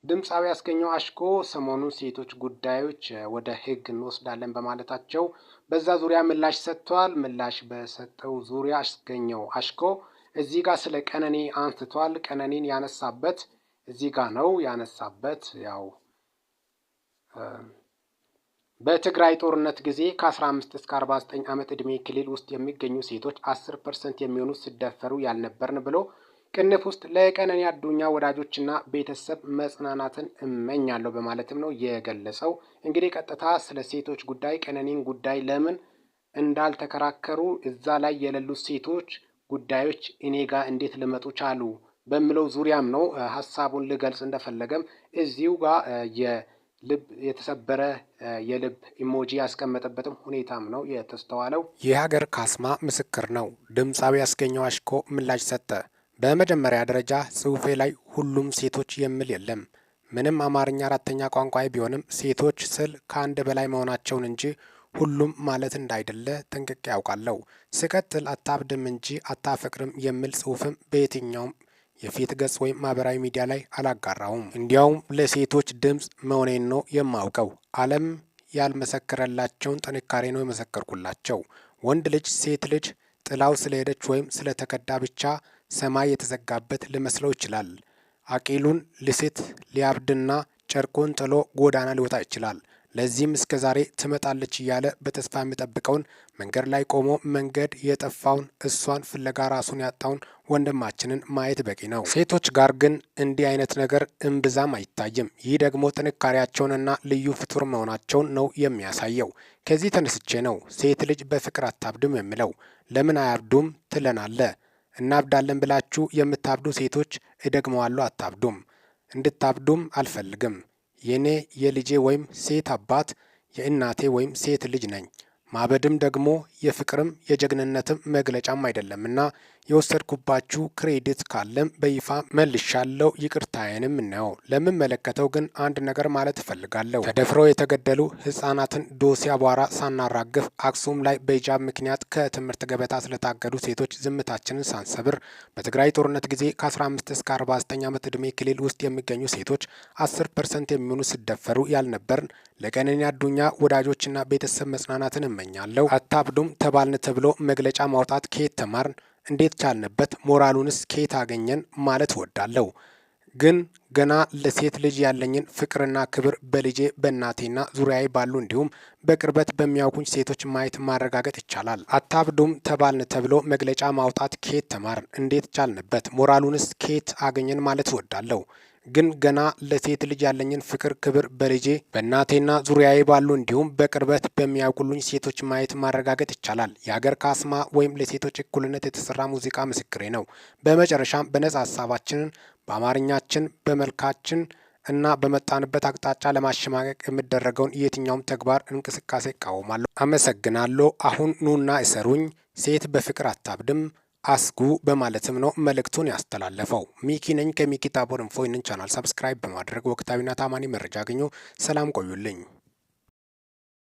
ድምፃዊ አስገኘው አሽኮ ሰሞኑን ሴቶች ጉዳዮች ወደ ሕግ እንወስዳለን በማለታቸው በዛ ዙሪያ ምላሽ ሰጥቷል። ምላሽ በሰጠው ዙሪያ አስገኘው አሽኮ እዚህ ጋር ስለ ቀነኒ አንስቷል። ቀነኒን ያነሳበት እዚህ ጋር ነው ያነሳበት። ያው በትግራይ ጦርነት ጊዜ ከ15 እስከ 49 ዓመት ዕድሜ ክልል ውስጥ የሚገኙ ሴቶች 10% የሚሆኑት ሲደፈሩ ያልነበርን ብሎ ቅንፍ ውስጥ ለቀነኒ አዱኛ ወዳጆችና ቤተሰብ መጽናናትን እመኛለሁ በማለትም ነው የገለጸው። እንግዲህ ቀጥታ ስለ ሴቶች ጉዳይ ቀነኒን ጉዳይ ለምን እንዳልተከራከሩ እዛ ላይ የሌሉት ሴቶች ጉዳዮች እኔ ጋር እንዴት ሊመጡ ቻሉ በሚለው ዙሪያም ነው ሀሳቡን ልገልጽ እንደፈለገም እዚሁ ጋር የልብ የተሰበረ የልብ ኢሞጂ ያስቀመጠበትም ሁኔታም ነው የተስተዋለው። የሀገር ካስማ ምስክር ነው። ድምፃዊ አስገኘው አሽኮ ምላሽ ሰጠ። በመጀመሪያ ደረጃ ጽሁፌ ላይ ሁሉም ሴቶች የሚል የለም። ምንም አማርኛ አራተኛ ቋንቋ ቢሆንም ሴቶች ስል ከአንድ በላይ መሆናቸውን እንጂ ሁሉም ማለት እንዳይደለ ጠንቅቄ ያውቃለሁ። ስቀጥል አታብድም እንጂ አታፈቅርም የሚል ጽሁፍም በየትኛውም የፊት ገጽ ወይም ማህበራዊ ሚዲያ ላይ አላጋራውም። እንዲያውም ለሴቶች ድምፅ መሆኔን ነው የማውቀው። ዓለም ያልመሰከረላቸውን ጥንካሬ ነው የመሰከርኩላቸው። ወንድ ልጅ ሴት ልጅ ጥላው ስለሄደች ወይም ስለተከዳ ብቻ ሰማይ የተዘጋበት ሊመስለው ይችላል። አቂሉን ሊስት ሊያብድና ጨርቁን ጥሎ ጎዳና ሊወጣ ይችላል። ለዚህም እስከ ዛሬ ትመጣለች እያለ በተስፋ የሚጠብቀውን መንገድ ላይ ቆሞ መንገድ የጠፋውን እሷን ፍለጋ ራሱን ያጣውን ወንድማችንን ማየት በቂ ነው። ሴቶች ጋር ግን እንዲህ አይነት ነገር እምብዛም አይታይም። ይህ ደግሞ ጥንካሬያቸውንና ልዩ ፍጡር መሆናቸውን ነው የሚያሳየው። ከዚህ ተነስቼ ነው ሴት ልጅ በፍቅር አታብድም የሚለው። ለምን አያብዱም ትለናለ? እናብዳለን ብላችሁ የምታብዱ ሴቶች እደግመዋለሁ፣ አታብዱም። እንድታብዱም አልፈልግም። የኔ የልጄ ወይም ሴት አባት የእናቴ ወይም ሴት ልጅ ነኝ። ማበድም ደግሞ የፍቅርም የጀግንነትም መግለጫም አይደለምና የወሰድኩባችሁ ክሬዲት ካለም በይፋ መልሻለሁ። ይቅርታዬንም ነው። ለምመለከተው ግን አንድ ነገር ማለት እፈልጋለሁ። ተደፍረው የተገደሉ ህጻናትን ዶሴ አቧራ ሳናራግፍ አክሱም ላይ በሂጃብ ምክንያት ከትምህርት ገበታ ስለታገዱ ሴቶች ዝምታችንን ሳንሰብር በትግራይ ጦርነት ጊዜ ከ15 እስከ 49 ዓመት ዕድሜ ክልል ውስጥ የሚገኙ ሴቶች 10% የሚሆኑ ሲደፈሩ ያልነበርን ለቀነኒ አዱኛ ወዳጆችና ቤተሰብ መጽናናትን እመኛለሁ። አታብዱም ተባልን ተብሎ መግለጫ ማውጣት ከየት ተማርን? እንዴት ቻልንበት? ሞራሉንስ ከየት አገኘን ማለት እወዳለሁ። ግን ገና ለሴት ልጅ ያለኝን ፍቅርና ክብር በልጄ በእናቴና ዙሪያዬ ባሉ እንዲሁም በቅርበት በሚያውቁኝ ሴቶች ማየት ማረጋገጥ ይቻላል። አታብዱም ተባልን ተብሎ መግለጫ ማውጣት ከየት ተማርን? እንዴት ቻልንበት? ሞራሉንስ ከየት አገኘን ማለት እወዳለሁ። ግን ገና ለሴት ልጅ ያለኝን ፍቅር ክብር በልጄ በእናቴና ዙሪያዬ ባሉ እንዲሁም በቅርበት በሚያውቁልኝ ሴቶች ማየት ማረጋገጥ ይቻላል። የሀገር ካስማ ወይም ለሴቶች እኩልነት የተሰራ ሙዚቃ ምስክሬ ነው። በመጨረሻም በነጻ ሀሳባችንን በአማርኛችን በመልካችን እና በመጣንበት አቅጣጫ ለማሸማቀቅ የሚደረገውን የትኛውም ተግባር እንቅስቃሴ እቃወማለሁ። አመሰግናለሁ። አሁን ኑና እሰሩኝ። ሴት በፍቅር አታብድም አስጉ በማለትም ነው መልእክቱን ያስተላለፈው። ሚኪ ነኝ ከሚኪ ታቦር ኢንፎ። ይህንን ቻናል ሰብስክራይብ በማድረግ ወቅታዊና ታማኒ መረጃ አግኙ። ሰላም ቆዩልኝ።